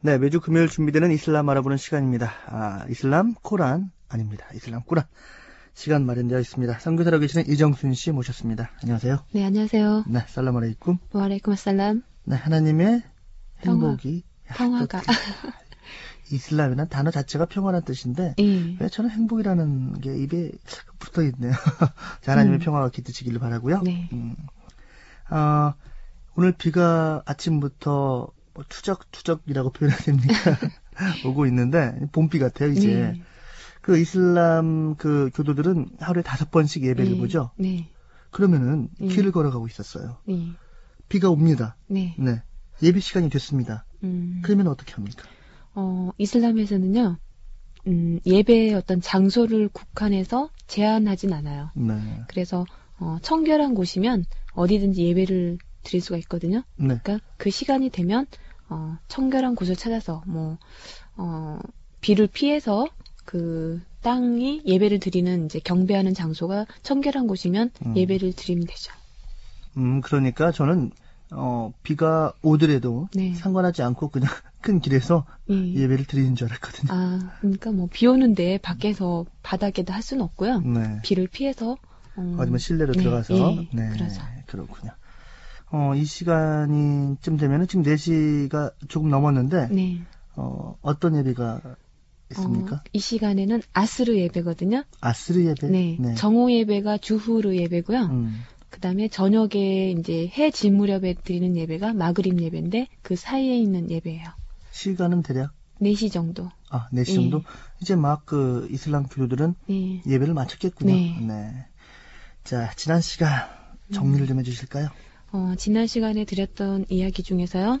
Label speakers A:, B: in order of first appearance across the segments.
A: 네, 매주 금요일 준비되는 이슬람 알아보는 시간입니다. 이슬람 코란 아닙니다. 이슬람 꾸란 시간 마련되어 있습니다. 선교사로 계시는 이정순 씨 모셨습니다. 안녕하세요.
B: 네, 안녕하세요.
A: 네, 살람 알레이쿰.
B: 와알레이쿰 ασ살람.
A: 네, 하나님의 행복이
B: 평화가.
A: 이슬람이라는 단어 자체가 평화란 뜻인데
B: 예.
A: 왜 저는 행복이라는 게 입에 붙어 있네요. 자, 하나님의 평화가 깃드시기를 바라고요.
B: 네.
A: 오늘 비가 아침부터 투적이라고 표현해야 됩니까? 오고 있는데 봄비 같아요 이제.
B: 네.
A: 그 이슬람 그 교도들은 하루에 5번씩 예배를
B: 네.
A: 보죠.
B: 네.
A: 그러면은 길을 걸어가고 있었어요.
B: 네.
A: 비가 옵니다.
B: 네.
A: 네. 예배 시간이 됐습니다. 그러면 어떻게 합니까?
B: 이슬람에서는요, 예배의 어떤 장소를 국한해서 제한하진 않아요.
A: 네.
B: 그래서 청결한 곳이면 어디든지 예배를 드릴 수가 있거든요.
A: 네.
B: 그러니까 그 시간이 되면 청결한 곳을 찾아서 비를 피해서 그 땅이 예배를 드리는 이제 경배하는 장소가 청결한 곳이면 예배를 드리면 되죠.
A: 그러니까 저는 비가 오더라도
B: 네.
A: 상관하지 않고 그냥 큰 길에서 예배를 드리는 줄 알았거든요.
B: 그러니까 뭐 비 오는데 밖에서 바닥에다 할 수는 없고요.
A: 네.
B: 비를 피해서
A: 어디면 실내로
B: 네,
A: 들어가서
B: 네, 그러죠.
A: 그렇군요. 이 시간이쯤 되면은 지금 4시가 조금 넘었는데
B: 네.
A: 어떤 예배가 있습니까?
B: 이 시간에는 아스르 예배거든요.
A: 아스르 예배?
B: 네. 정오 예배가 주후르 예배고요. 그다음에 저녁에 이제 해 질 무렵에 드리는 예배가 마그립 예배인데 그 사이에 있는 예배예요.
A: 시간은 대략
B: 4시 정도.
A: 4시 정도? 이제 막 그 이슬람 교도들은 예배를 마쳤겠군요.
B: 네.
A: 자, 지난 시간 정리를 좀 해주실까요?
B: 지난 시간에 드렸던 이야기 중에서요.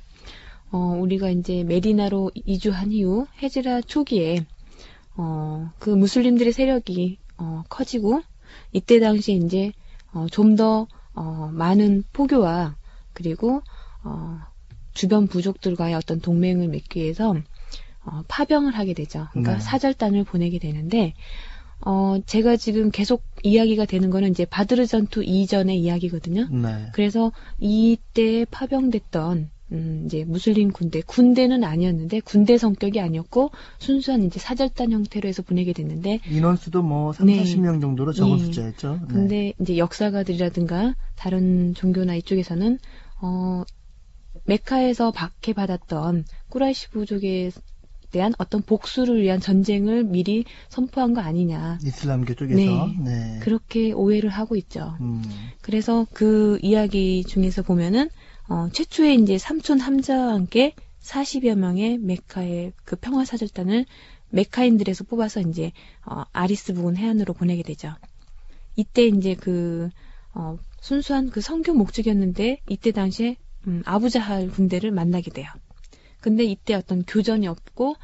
B: 우리가 이제 메디나로 이주한 이후 헤지라 초기에 그 무슬림들의 세력이 커지고 이때 당시에 이제 좀 더 많은 포교와 그리고 주변 부족들과의 어떤 동맹을 맺기 위해서 파병을 하게 되죠. 그러니까
A: 네.
B: 사절단을 보내게 되는데 제가 지금 계속 이야기가 되는 거는 이제 바드르 전투 이전의 이야기거든요.
A: 네.
B: 그래서 이때 파병됐던 이제 무슬림 군대는 아니었는데 군대 성격이 아니었고 순수한 이제 사절단 형태로 해서 보내게 됐는데
A: 인원수도 뭐 3, 40명 정도로 적은 숫자였죠. 네.
B: 근데 이제 역사가들이라든가 다른 종교나 이쪽에서는 메카에서 박해받았던 꾸라이시 부족에 대한 어떤 복수를 위한 전쟁을 미리 선포한 거 아니냐.
A: 이슬람교 쪽에서. 네.
B: 그렇게 오해를 하고 있죠. 그래서 그 이야기 중에서 보면은 최초에 이제 삼촌 함자와 함께 40여 명의 메카의 그 평화사절단을 메카인들에서 뽑아서 이제 아리스 부근 해안으로 보내게 되죠. 이때 이제 그 순수한 그 선교 목적이었는데 이때 당시에 아부자할 군대를 만나게 돼요. 근데 이때 어떤 교전이 없고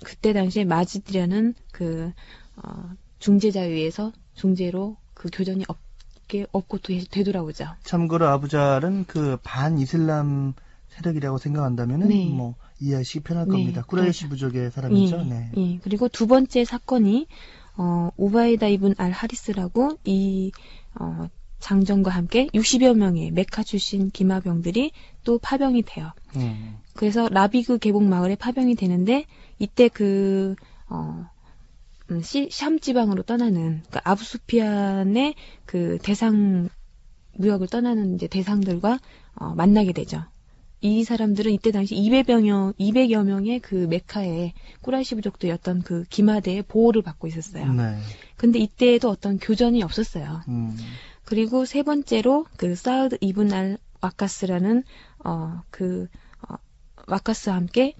B: 그때 당시에 마지드라는 그 중재자에 의해서 중재로 그 교전이 없고 되돌아오죠.
A: 참고로 아부잘은 그 반 이슬람 세력이라고 생각한다면은 뭐 이해하시기 편할 겁니다. 꾸라이시 부족의 사람이죠. 네.
B: 그리고 두 번째 사건이 우바이다 이븐 알 하리스라고 이 장정과 함께 60여 명의 메카 출신 기마병들이 또 파병이 돼요. 그래서 라비그 계곡 마을에 파병이 되는데 이때 그 샴 지방으로 떠나는 그러니까 아부수피안의 그 대상 무역을 떠나는 이제 대상들과 만나게 되죠. 이 사람들은 이때 당시 200여 명의 그 메카의 꾸라이시 부족들이었던 그 기마대의 보호를 받고 있었어요.
A: 네.
B: 근데 이때에도 어떤 교전이 없었어요. 그리고 세 번째로 그 사우드 이븐 알 와카스라는 와카스와 함께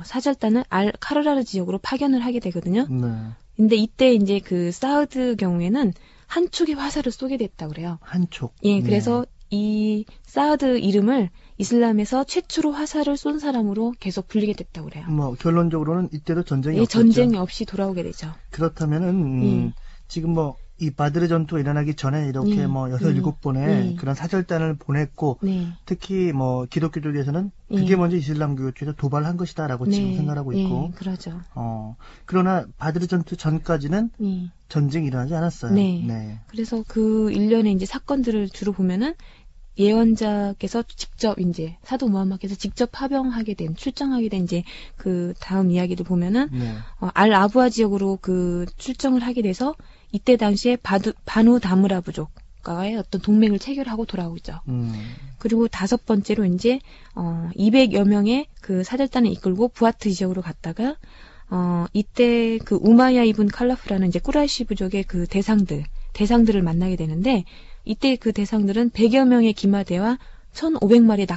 B: 사절단을 알 카르라르 지역으로 파견을 하게 되거든요.
A: 네.
B: 근데 이때 이제 그 사우드 경우에는 한쪽에 화살을 쏘게 됐다고 그래요.
A: 한쪽.
B: 예, 그래서 이 사우드 이름을 이슬람에서 최초로 화살을 쏜 사람으로 계속 불리게 됐다고 그래요.
A: 뭐 결론적으로는 이때도 전쟁이
B: 예,
A: 없었죠.
B: 전쟁이 없이 돌아오게 되죠.
A: 그렇다면은 지금 뭐 이 바드르 전투 일어나기 전에 이렇게 뭐 6, 7번의 그런 사절단을 보냈고 특히 뭐 기독교 쪽에서는 그게 먼저 이슬람교 쪽에서 도발한 것이다라고 지금 생각하고 있고.
B: 그러죠.
A: 그러나 바드르 전투 전까지는 전쟁이 일어나지 않았어요.
B: 그래서 그 일련의 이제 사건들을 주로 보면은 예언자께서 직접 이제 사도 무함마드께서 직접 출정하게 된 이제 그 다음 이야기를 보면은 알 아부아 지역으로 그 출정을 하게 돼서 이때 당시에 바누 다무라 부족과의 어떤 동맹을 체결하고 돌아오죠. 그리고 5번째로 이제 200여 명의 그 사절단을 이끌고 부하트 지역으로 갔다가 이때 그 우마야 이븐 칼라프라는 이제 꾸라이시 부족의 그 대상들을 만나게 되는데 이때 그 대상들은 100여 명의 기마대와 1,500마리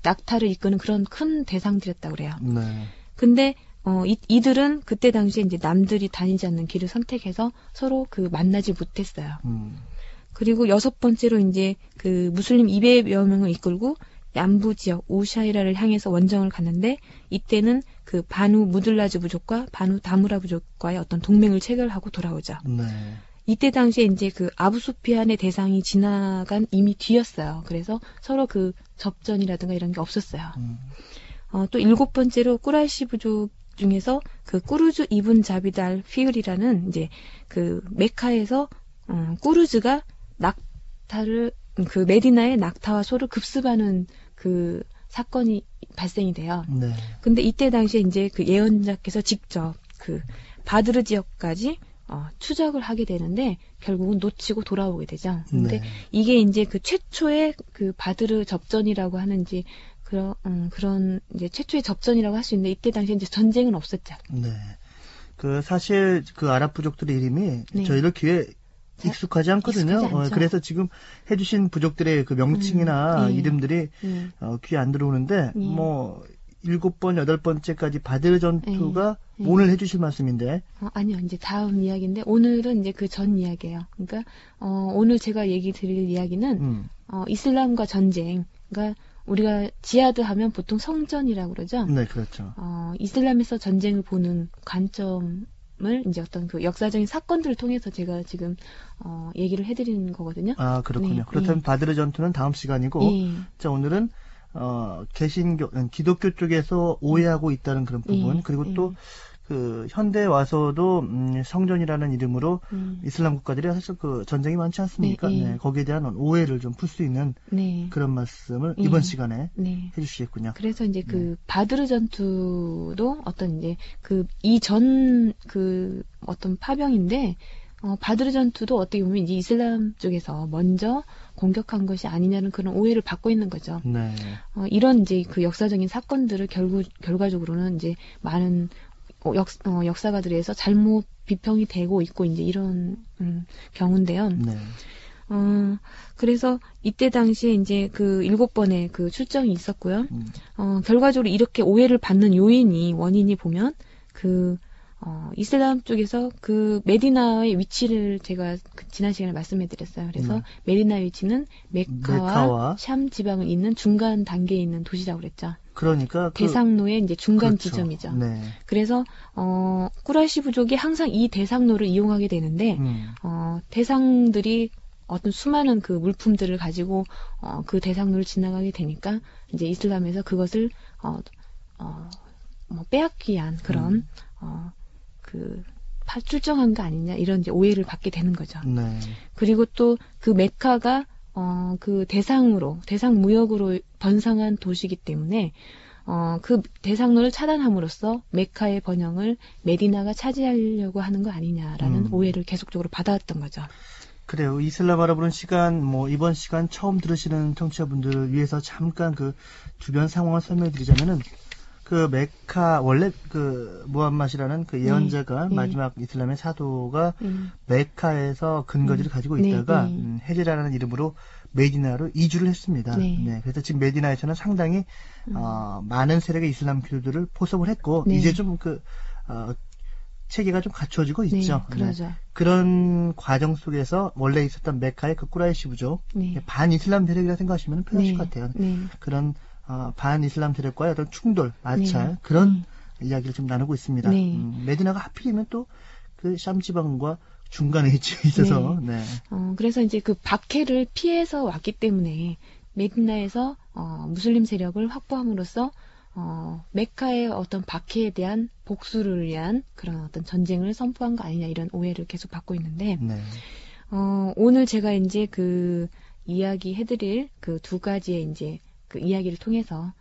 B: 낙타를 이끄는 그런 큰 대상들이었다고 그래요.
A: 네.
B: 근데 이들은 그때 당시에 이제 남들이 다니지 않는 길을 선택해서 서로 그 만나지 못했어요. 그리고 6번째로 이제 그 무슬림 200여 명을 이끌고 남부 지역 우샤이라를 향해서 원정을 갔는데 이때는 그 바누 무들라즈 부족과 바누 다무라 부족과의 어떤 동맹을 체결하고 돌아오죠.
A: 네.
B: 이때 당시에 이제 그 아부수피안의 대상이 지나간 이미 뒤였어요. 그래서 서로 그 접전이라든가 이런 게 없었어요. 또 7번째로 꾸라이시 부족 중에서 그 꾸르즈 이븐 자비드 알 피을이라는 이제 그 메카에서 꾸르즈가 낙타를 그 메디나의 낙타와 소를 급습하는 그 사건이 발생이 돼요.
A: 네.
B: 근데 이때 당시에 이제 그 예언자께서 직접 그 바드르 지역까지 추적을 하게 되는데 결국은 놓치고 돌아오게 되죠. 근데 이게 이제 그 최초의 그 바드르 접전이라고 하는지 그런 이제 최초의 접전이라고 할 수 있는데 이때 당시에 이제 전쟁은 없었죠.
A: 네. 그 사실 그 아랍 부족들의 이름이 저희들 귀에 익숙하지 않거든요. 그래서 지금 해주신 부족들의 그 명칭이나 이름들이 귀에 안 들어오는데 뭐 7번, 8번째까지 바드르 전투가 오늘 해주실 말씀인데.
B: 아니요, 이제 다음 이야기인데 오늘은 이제 그 전 이야기예요. 그러니까 오늘 제가 얘기 드릴 이야기는 이슬람과 전쟁. 그러니까 우리가 지하드 하면 보통 성전이라고 그러죠.
A: 네, 그렇죠.
B: 이슬람에서 전쟁을 보는 관점을 이제 어떤 그 역사적인 사건들을 통해서 제가 지금 얘기를 해드리는 거거든요.
A: 아, 그렇군요.
B: 네,
A: 그렇다면 바드르 전투는 다음 시간이고, 자, 오늘은 기독교 쪽에서 오해하고 있다는 그런 부분, 그리고 또 그 현대에 와서도 성전이라는 이름으로 이슬람 국가들이 사실 그 전쟁이 많지 않습니까? 네, 거기에 대한 오해를 좀 풀 수 있는 그런 말씀을 이번 시간에 해주시겠군요.
B: 그래서 이제 그 바드르 전투도 어떤 이제 그 이전 그 어떤 파병인데 바드르 전투도 어떻게 보면 이제 이슬람 쪽에서 먼저 공격한 것이 아니냐는 그런 오해를 받고 있는 거죠.
A: 네.
B: 이런 이제 그 역사적인 사건들을 결과적으로는 이제 많은 역사가들에서 잘못 비평이 되고 있고 이제 이런 경우인데요.
A: 네.
B: 그래서 이때 당시에 이제 그 7번의 그 출정이 있었고요. 결과적으로 이렇게 오해를 받는 원인이 보면 그 이슬람 쪽에서 그 메디나의 위치를 제가 지난 시간에 말씀해 드렸어요. 그래서 메디나의 위치는 메카와 샴 지방을 잇는 중간 단계에 있는 도시라고 그랬죠.
A: 그러니까
B: 대상로의 이제 중간
A: 그렇죠.
B: 지점이죠.
A: 네.
B: 그래서 꾸라이시 부족이 항상 이 대상로를 이용하게 되는데 대상들이 어떤 수많은 그 물품들을 가지고 그 대상로를 지나가게 되니까 이제 이슬람에서 그것을 빼앗기 위한 그런 출정한 거 아니냐 이런 이제 오해를 받게 되는 거죠.
A: 네.
B: 그리고 또 그 메카가 그 대상 무역으로 번성한 도시이기 때문에 그 대상로를 차단함으로써 메카의 번영을 메디나가 차지하려고 하는 거 아니냐라는 오해를 계속적으로 받아왔던 거죠.
A: 그래요. 이슬람 알아보는 시간, 이번 시간 처음 들으시는 청취자분들을 위해서 잠깐 그 주변 상황을 설명해 드리자면은, 그 메카, 원래 그 무함mad이라는 그 예언자가 마지막 이슬람의 사도가 메카에서 근거지를 가지고 있다가 헤지라라는 이름으로 메디나로 이주를 했습니다. 네. 그래서 지금 메디나에서는 상당히 많은 세력의 이슬람 교도들을 포섭을 했고 이제 좀 체계가 좀 갖춰지고 있죠.
B: 그러죠.
A: 그런 과정 속에서 원래 있었던 메카의 그 꾸라이시 부족, 반 이슬람 세력이라 생각하시면 편하실 것 같아요. 그런 반 이슬람 세력과의 어떤 충돌, 마찰 그런 이야기를 좀 나누고 있습니다. 메디나가 하필이면 또 그 샴 지방과 중간에 위치해 있어서.
B: 그래서 이제 그 박해를 피해서 왔기 때문에 메디나에서 무슬림 세력을 확보함으로써 메카의 어떤 박해에 대한 복수를 위한 그런 어떤 전쟁을 선포한 거 아니냐 이런 오해를 계속 받고 있는데 오늘 제가 이제 그 이야기해드릴 그 두 가지의 이제 그 이야기를 통해서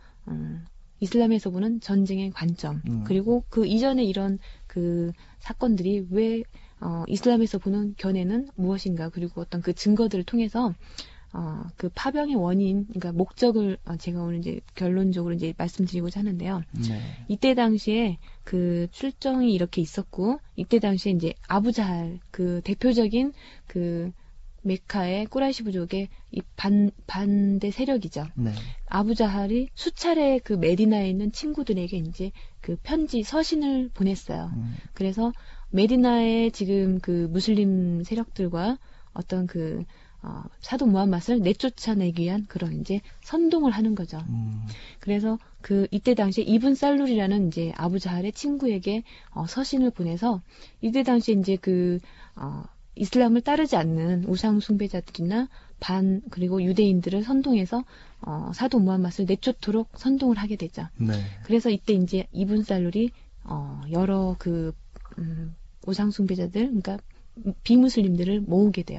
B: 이슬람에서 보는 전쟁의 관점 그리고 그 이전에 이런 그 사건들이 왜 이슬람에서 보는 견해는 무엇인가 그리고 어떤 그 증거들을 통해서 그 파병의 원인, 그러니까 목적을 제가 오늘 이제 결론적으로 이제 말씀드리고자 하는데요.
A: 네.
B: 이때 당시에 그 출정이 이렇게 있었고, 이때 당시에 이제 아부자할 그 대표적인 그 메카의 꾸라이시 부족의 이 반대 세력이죠.
A: 네.
B: 아부자할이 수차례 그 메디나에 있는 친구들에게 이제 그 편지 서신을 보냈어요. 그래서 메디나의 지금 그 무슬림 세력들과 어떤 그 사도 무함mad을 내쫓아내기 위한 그런 이제 선동을 하는 거죠. 그래서 그 이때 당시에 이븐 살룰이라는 이제 아부자할의 친구에게 서신을 보내서 이때 당시에 이제 그 이슬람을 따르지 않는 우상 숭배자들이나 그리고 유대인들을 선동해서 사도 무함mad을 내쫓도록 선동을 하게 되죠.
A: 네.
B: 그래서 이때 이제 이븐 살룰이 여러 그 우상 숭배자들, 그러니까 비무슬림들을 모으게 돼요.